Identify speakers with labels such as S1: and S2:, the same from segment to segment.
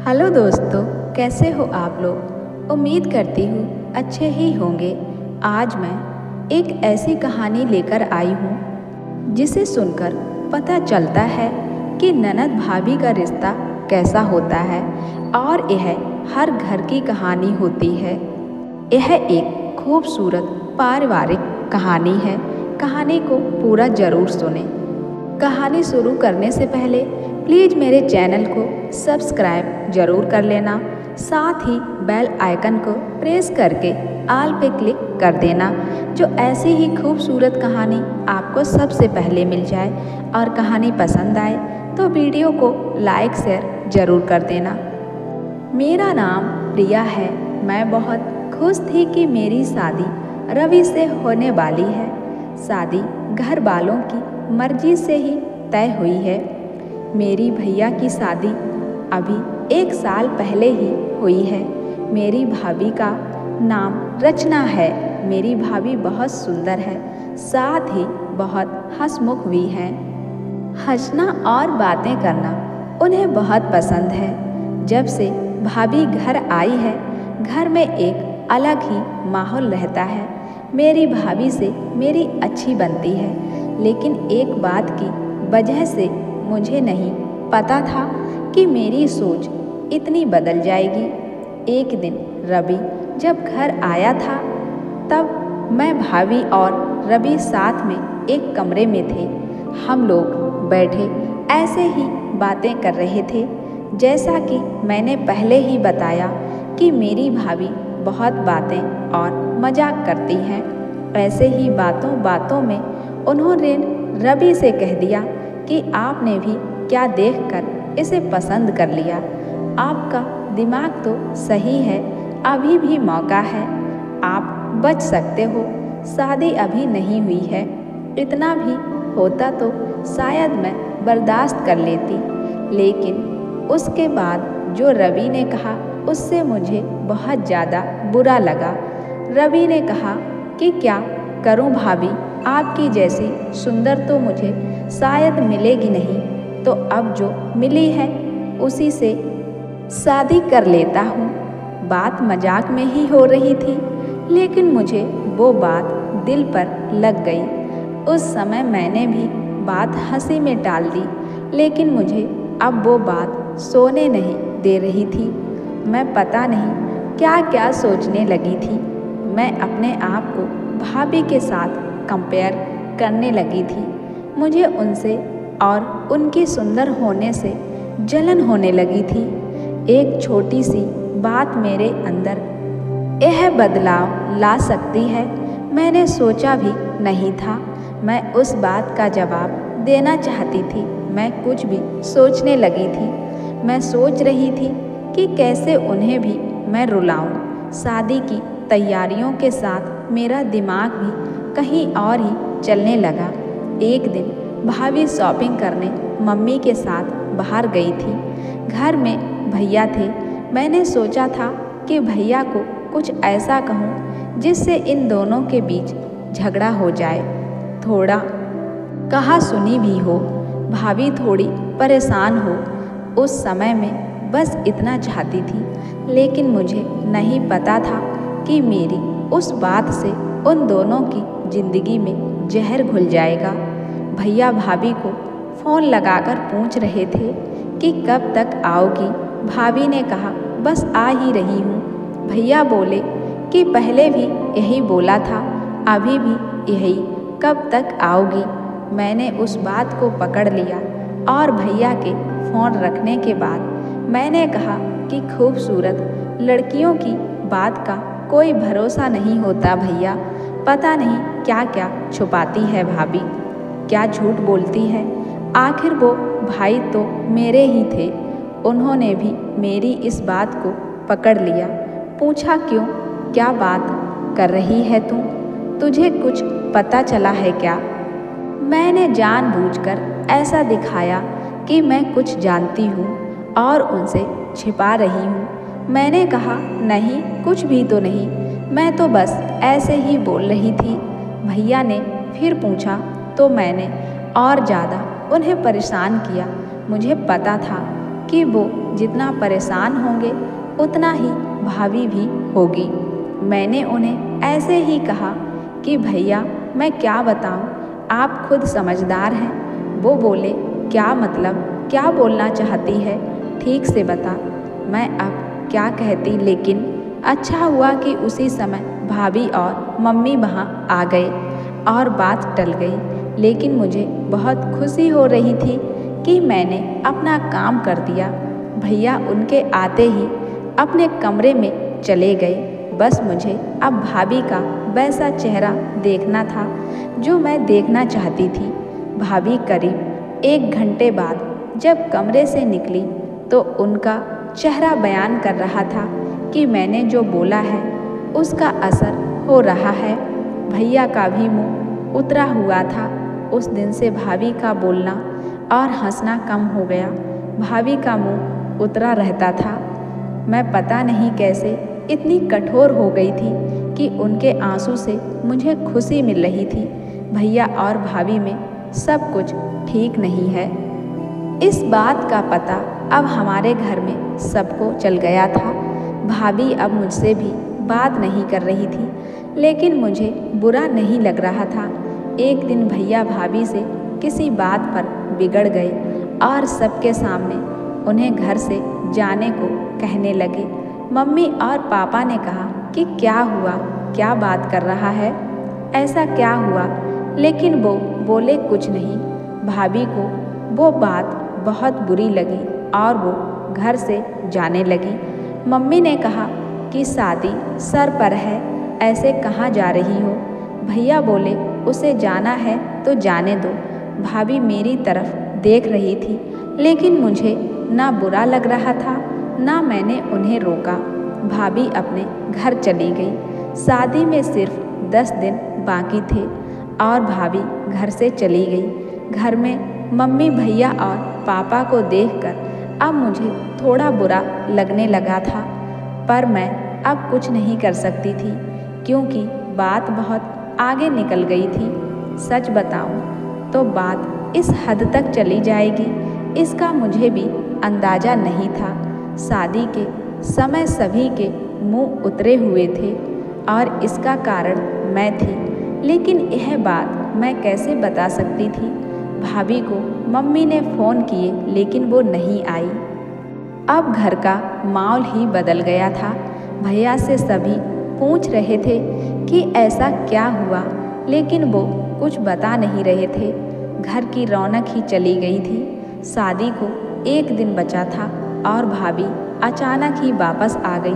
S1: Hello दोस्तों, कैसे हो आप लोग। उम्मीद करती हूँ अच्छे ही होंगे। आज मैं एक ऐसी कहानी लेकर आई हूँ जिसे सुनकर पता चलता है कि ननद भाभी का रिश्ता कैसा होता है और यह हर घर की कहानी होती है। यह एक खूबसूरत पारिवारिक कहानी है। कहानी को पूरा ज़रूर सुने। कहानी शुरू करने से पहले प्लीज़ मेरे चैनल को सब्सक्राइब ज़रूर कर लेना, साथ ही बेल आइकन को प्रेस करके ऑल पे क्लिक कर देना, जो ऐसी ही खूबसूरत कहानी आपको सबसे पहले मिल जाए। और कहानी पसंद आए तो वीडियो को लाइक शेयर ज़रूर कर देना। मेरा नाम प्रिया है। मैं बहुत खुश थी कि मेरी शादी रवि से होने वाली है। शादी घर वालों की मर्जी से ही तय हुई है। मेरी भैया की शादी अभी 1 साल पहले ही हुई है। मेरी भाभी का नाम रचना है। मेरी भाभी बहुत सुंदर है, साथ ही बहुत हंसमुख भी है। हंसना और बातें करना उन्हें बहुत पसंद है। जब से भाभी घर आई है, घर में एक अलग ही माहौल रहता है। मेरी भाभी से मेरी अच्छी बनती है, लेकिन एक बात की वजह से मुझे नहीं पता था कि मेरी सोच इतनी बदल जाएगी। एक दिन रवि जब घर आया था, तब मैं, भाभी और रवि साथ में एक कमरे में थे। हम लोग बैठे ऐसे ही बातें कर रहे थे। जैसा कि मैंने पहले ही बताया कि मेरी भाभी बहुत बातें और मजाक करती हैं। ऐसे ही बातों बातों में उन्होंने रवि से कह दिया कि आपने भी क्या देखकर इसे पसंद कर लिया। आपका दिमाग तो सही है, अभी भी मौका है, आप बच सकते हो। शादी अभी नहीं हुई है। इतना भी होता तो शायद मैं बर्दाश्त कर लेती, लेकिन उसके बाद जो रवि ने कहा उससे मुझे बहुत ज़्यादा बुरा लगा। रवि ने कहा कि क्या करूं भाभी, आपकी जैसी सुंदर तो मुझे शायद मिलेगी नहीं, तो अब जो मिली है उसी से शादी कर लेता हूँ। बात मजाक में ही हो रही थी, लेकिन मुझे वो बात दिल पर लग गई। उस समय मैंने भी बात हंसी में टाल दी, लेकिन मुझे अब वो बात सोने नहीं दे रही थी। मैं पता नहीं क्या क्या सोचने लगी थी। मैं अपने आप को भाभी के साथ कंपेयर करने लगी थी। मुझे उनसे और उनकी सुंदर होने से जलन होने लगी थी। एक छोटी सी बात मेरे अंदर यह बदलाव ला सकती है, मैंने सोचा भी नहीं था। मैं उस बात का जवाब देना चाहती थी। मैं कुछ भी सोचने लगी थी। मैं सोच रही थी कि कैसे उन्हें भी मैं रुलाऊं। शादी की तैयारियों के साथ मेरा दिमाग भी कहीं और ही चलने लगा। एक दिन भाभी शॉपिंग करने मम्मी के साथ बाहर गई थी। घर में भैया थे। मैंने सोचा था कि भैया को कुछ ऐसा कहूँ जिससे इन दोनों के बीच झगड़ा हो जाए, थोड़ा कहा सुनी भी हो, भाभी थोड़ी परेशान हो। उस समय में बस इतना चाहती थी, लेकिन मुझे नहीं पता था कि मेरी उस बात से उन दोनों की ज़िंदगी में जहर घुल जाएगा। भैया भाभी को फ़ोन लगाकर पूछ रहे थे कि कब तक आओगी। भाभी ने कहा बस आ ही रही हूँ। भैया बोले कि पहले भी यही बोला था, अभी भी यही, कब तक आओगी। मैंने उस बात को पकड़ लिया और भैया के फ़ोन रखने के बाद मैंने कहा कि खूबसूरत लड़कियों की बात का कोई भरोसा नहीं होता भैया। पता नहीं क्या क्या छुपाती है भाभी, क्या झूठ बोलती है। आखिर वो भाई तो मेरे ही थे। उन्होंने भी मेरी इस बात को पकड़ लिया। पूछा क्यों, क्या बात कर रही है तू, तुझे कुछ पता चला है क्या। मैंने जानबूझकर ऐसा दिखाया कि मैं कुछ जानती हूँ और उनसे छिपा रही हूँ। मैंने कहा नहीं, कुछ भी तो नहीं, मैं तो बस ऐसे ही बोल रही थी। भैया ने फिर पूछा तो मैंने और ज़्यादा उन्हें परेशान किया। मुझे पता था कि वो जितना परेशान होंगे उतना ही भाभी भी होगी। मैंने उन्हें ऐसे ही कहा कि भैया मैं क्या बताऊं, आप खुद समझदार हैं। वो बोले क्या मतलब, क्या बोलना चाहती है, ठीक से बता। मैं अब क्या कहती, लेकिन अच्छा हुआ कि उसी समय भाभी और मम्मी वहाँ आ गए और बात टल गई। लेकिन मुझे बहुत खुशी हो रही थी कि मैंने अपना काम कर दिया। भैया उनके आते ही अपने कमरे में चले गए। बस मुझे अब भाभी का वैसा चेहरा देखना था जो मैं देखना चाहती थी। भाभी करीब 1 घंटे बाद जब कमरे से निकली तो उनका चेहरा बयान कर रहा था कि मैंने जो बोला है उसका असर हो रहा है। भैया का भी मुंह उतरा हुआ था। उस दिन से भाभी का बोलना और हंसना कम हो गया। भाभी का मुंह उतरा रहता था। मैं पता नहीं कैसे इतनी कठोर हो गई थी कि उनके आंसू से मुझे खुशी मिल रही थी। भैया और भाभी में सब कुछ ठीक नहीं है। इस बात का पता अब हमारे घर में सबको चल गया था। भाभी अब मुझसे भी बात नहीं कर रही थी, लेकिन मुझे बुरा नहीं लग रहा था। एक दिन भैया भाभी से किसी बात पर बिगड़ गए और सबके सामने उन्हें घर से जाने को कहने लगे। मम्मी और पापा ने कहा कि क्या हुआ, क्या बात कर रहा है, ऐसा क्या हुआ, लेकिन वो बोले कुछ नहीं। भाभी को वो बात बहुत बुरी लगी और वो घर से जाने लगी। मम्मी ने कहा कि शादी सर पर है, ऐसे कहाँ जा रही हो। भैया बोले उसे जाना है तो जाने दो। भाभी मेरी तरफ देख रही थी, लेकिन मुझे ना बुरा लग रहा था ना मैंने उन्हें रोका। भाभी अपने घर चली गई। शादी में सिर्फ 10 दिन बाकी थे और भाभी घर से चली गई। घर में मम्मी भैया और पापा को देखकर अब मुझे थोड़ा बुरा लगने लगा था, पर मैं अब कुछ नहीं कर सकती थी क्योंकि बात बहुत आगे निकल गई थी। सच बताऊं तो बात इस हद तक चली जाएगी इसका मुझे भी अंदाज़ा नहीं था। शादी के समय सभी के मुंह उतरे हुए थे और इसका कारण मैं थी, लेकिन यह बात मैं कैसे बता सकती थी। भाभी को मम्मी ने फ़ोन किए लेकिन वो नहीं आई। अब घर का माहौल ही बदल गया था। भैया से सभी पूछ रहे थे कि ऐसा क्या हुआ, लेकिन वो कुछ बता नहीं रहे थे। घर की रौनक ही चली गई थी। शादी को 1 दिन बचा था और भाभी अचानक ही वापस आ गई।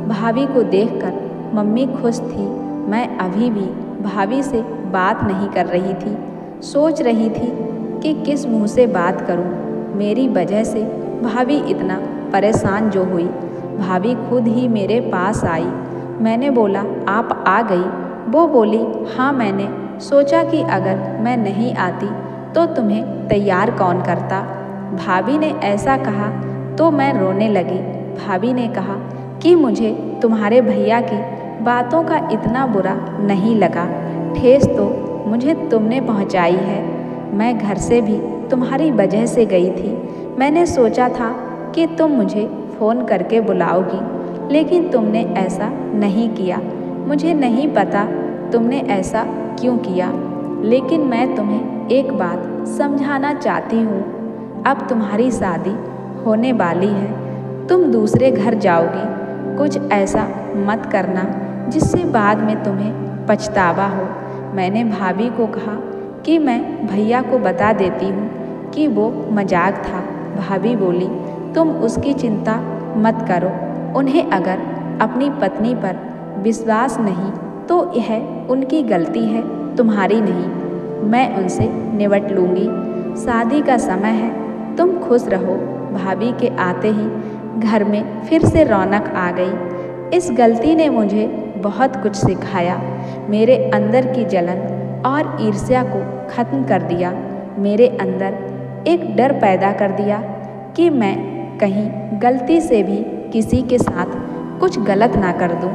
S1: भाभी को देखकर मम्मी खुश थी। मैं अभी भी भाभी से बात नहीं कर रही थी। सोच रही थी कि किस मुंह से बात करूं। मेरी वजह से भाभी इतना परेशान जो हुई। भाभी खुद ही मेरे पास आई। मैंने बोला आप आ गई। वो बोली हाँ, मैंने सोचा कि अगर मैं नहीं आती तो तुम्हें तैयार कौन करता। भाभी ने ऐसा कहा तो मैं रोने लगी। भाभी ने कहा कि मुझे तुम्हारे भैया की बातों का इतना बुरा नहीं लगा। ठेस तो मुझे तुमने पहुंचाई है। मैं घर से भी तुम्हारी वजह से गई थी। मैंने सोचा था कि तुम मुझे फ़ोन करके बुलाओगी, लेकिन तुमने ऐसा नहीं किया। मुझे नहीं पता तुमने ऐसा क्यों किया, लेकिन मैं तुम्हें एक बात समझाना चाहती हूँ। अब तुम्हारी शादी होने वाली है, तुम दूसरे घर जाओगी। कुछ ऐसा मत करना जिससे बाद में तुम्हें पछतावा हो। मैंने भाभी को कहा कि मैं भैया को बता देती हूँ कि वो मजाक था। भाभी बोली तुम उसकी चिंता मत करो। उन्हें अगर अपनी पत्नी पर विश्वास नहीं तो यह उनकी गलती है, तुम्हारी नहीं। मैं उनसे निपट लूँगी। शादी का समय है, तुम खुश रहो। भाभी के आते ही घर में फिर से रौनक आ गई। इस गलती ने मुझे बहुत कुछ सिखाया। मेरे अंदर की जलन और ईर्ष्या को ख़त्म कर दिया। मेरे अंदर एक डर पैदा कर दिया कि मैं कहीं गलती से भी किसी के साथ कुछ गलत ना कर दूं।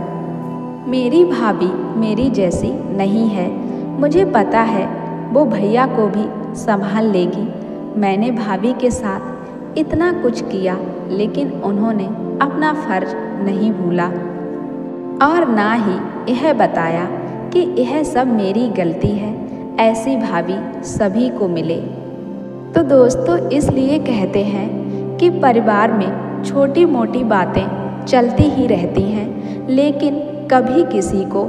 S1: मेरी भाभी मेरी जैसी नहीं है। मुझे पता है वो भैया को भी संभाल लेगी। मैंने भाभी के साथ इतना कुछ किया, लेकिन उन्होंने अपना फर्ज नहीं भूला और ना ही यह बताया कि यह सब मेरी गलती है। ऐसी भाभी सभी को मिले। तो दोस्तों, इसलिए कहते हैं कि परिवार में छोटी मोटी बातें चलती ही रहती हैं, लेकिन कभी किसी को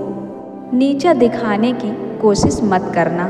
S1: नीचा दिखाने की कोशिश मत करना।